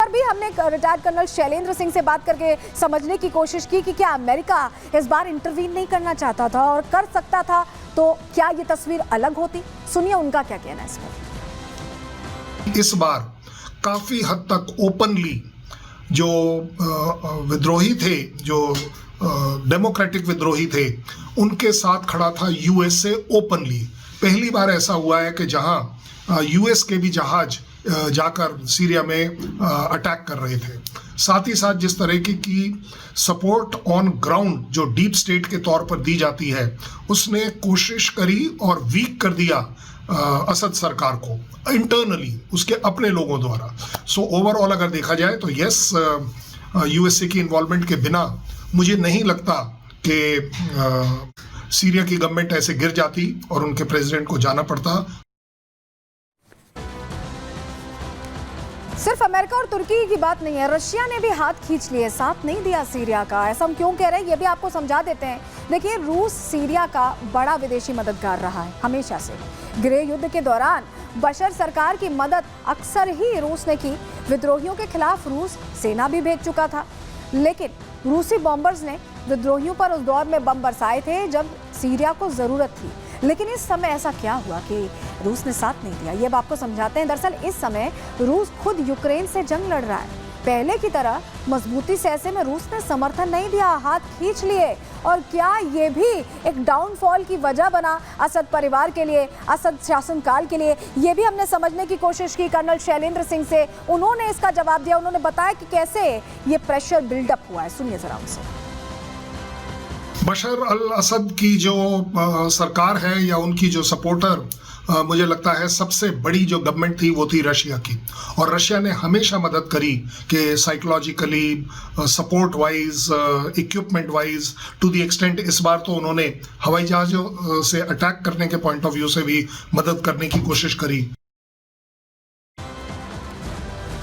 बार भी हमने retired colonel Shailendra Singh से बात करके समझने की कोशिश की कि क्या अमेरिका इस बार इंटरवीन नहीं करना चाहता था, और कर सकता था तो क्या ये तस्वीर अलग होती। सुनिए उनका क्या कहना है इस पर। इस बार काफी हद तक ओपनली जो विद्रोही थे, जो डेमोक्रेटिक विद्रोही थे, उनके साथ खड़ा था यूएसए ओपनली। पहली बार ऐसा हुआ है कि जहां यूएस के भी जहाज जाकर सीरिया में अटैक कर रहे थे। साथ ही साथ जिस तरह की सपोर्ट ऑन ग्राउंड जो डीप स्टेट के तौर पर दी जाती है, उसने कोशिश करी और वीक कर दिया असद सरकार को इंटरनली, उसके अपने लोगों द्वारा। सो ओवरऑल अगर देखा जाए तो यस, यूएसए की इन्वॉल्वमेंट के बिना मुझे नहीं लगता कि सीरिया की गवर्नमेंट ऐसे गिर जाती और उनके प्रेसिडेंट को जाना पड़ता। सिर्फ अमेरिका और तुर्की की बात नहीं है, रशिया ने भी हाथ खींच लिए, साथ नहीं दिया सीरिया का। ऐसा हम क्यों कह रहे हैं ये भी आपको समझा देते हैं। देखिए, रूस सीरिया का बड़ा विदेशी मददगार रहा है हमेशा से। गृह युद्ध के दौरान बशर सरकार की मदद अक्सर ही रूस ने की। विद्रोहियों के खिलाफ रूस सेना भी भेज चुका था, लेकिन रूसी बॉम्बर्स ने विद्रोहियों पर उस दौर में बम बरसाए थे जब सीरिया को जरूरत थी। लेकिन इस समय ऐसा क्या हुआ कि रूस ने साथ नहीं दिया, ये अब आपको समझाते हैं। दरअसल इस समय रूस खुद यूक्रेन से जंग लड़ रहा है। पहले की तरह मजबूती से ऐसे में रूस ने समर्थन नहीं दिया, हाथ खींच लिए। और क्या ये भी एक डाउनफॉल की वजह बना असद परिवार के लिए, असद शासनकाल के लिए? ये भी हमने समझने की कोशिश की कर्नल शैलेंद्र सिंह से। उन्होंने इसका जवाब दिया, उन्होंने बताया कि कैसे ये प्रेशर बिल्डअप हुआ है। सुनिए जरा उनसे। बशर अल असद की जो सरकार है या उनकी जो सपोर्टर, मुझे लगता है सबसे बड़ी जो गवर्नमेंट थी वो थी रशिया की। और रशिया ने हमेशा मदद करी कि psychologically, support wise, equipment wise, to the extent इस बार तो उन्होंने हवाई जहाज़ों से अटैक करने के पॉइंट ऑफ व्यू से भी मदद करने की कोशिश करी।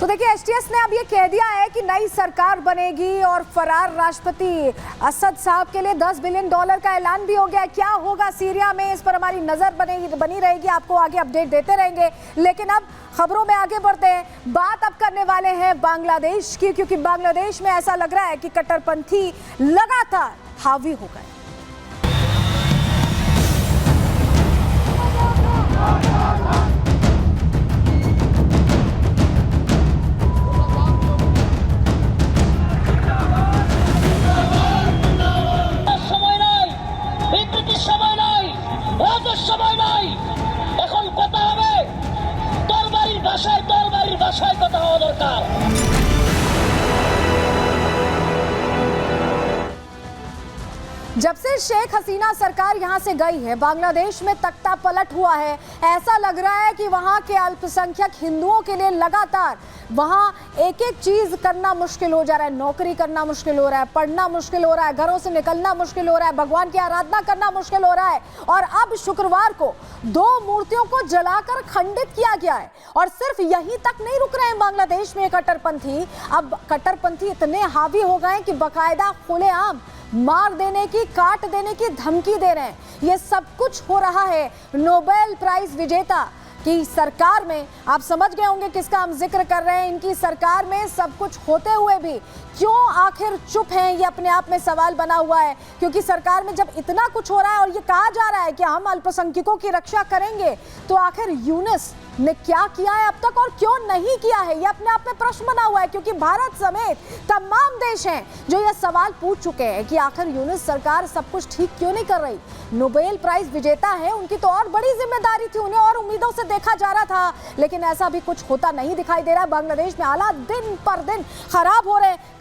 तो देखिए, एचटीएस ने अब ये कह दिया है कि नई सरकार बनेगी और फरार राष्ट्रपति असद साहब के लिए $10 बिलियन का ऐलान भी हो गया है। क्या होगा सीरिया में, इस पर हमारी नजर बनी रहेगी, आपको आगे अपडेट देते रहेंगे। लेकिन अब खबरों में आगे बढ़ते हैं। बात अब करने वाले हैं बांग्लादेश की, क्योंकि बांग्लादेश में ऐसा लग रहा है कि कट्टरपंथी लगातार हावी हो गए। जब से शेख हसीना सरकार यहां से गई है, बांग्लादेश में तख्ता पलट हुआ है। ऐसा लग रहा है कि वहां के अल्पसंख्यक हिंदुओं के लिए लगातार वहां एक एक चीज करना मुश्किल हो जा रहा है। नौकरी करना मुश्किल हो रहा है, पढ़ना मुश्किल हो रहा है, घरों से निकलना मुश्किल हो रहा है, भगवान की आराधना करना मुश्किल हो रहा है। और अब शुक्रवार को 2 मूर्तियों को जलाकर खंडित किया गया है। और सिर्फ यहीं तक नहीं रुक रहे हैं बांग्लादेश में कट्टरपंथी। अब कट्टरपंथी इतने हावी हो गए कि बाकायदा खुलेआम मार देने की, काट देने की धमकी दे रहे हैं। ये सब कुछ हो रहा है नोबेल प्राइज विजेता की सरकार में। आप समझ गए होंगे किसका हम जिक्र कर रहे हैं। इनकी सरकार में सब कुछ होते हुए भी क्यों आखिर चुप हैं, ये अपने आप में सवाल बना हुआ है। क्योंकि सरकार में जब इतना कुछ हो रहा है और ये कहा जा रहा है कि हम अल्पसंख्यकों की रक्षा करेंगे, तो आखिर यूनुस ने क्या किया है अब तक और क्यों नहीं किया है, ये अपने आप में प्रश्न बना हुआ है। क्योंकि भारत समेत तमाम देश हैं जो ये सवाल पूछ चुके हैं कि आखिर यूनुस सरकार सब कुछ ठीक क्यों नहीं कर रही। नोबेल प्राइज विजेता है, उनकी तो और बड़ी जिम्मेदारी थी, उन्हें और उम्मीदों से देखा जा रहा था। लेकिन ऐसा भी कुछ होता नहीं दिखाई दे रहा है। बांग्लादेश में हालात दिन पर दिन खराब हो रहे हैं।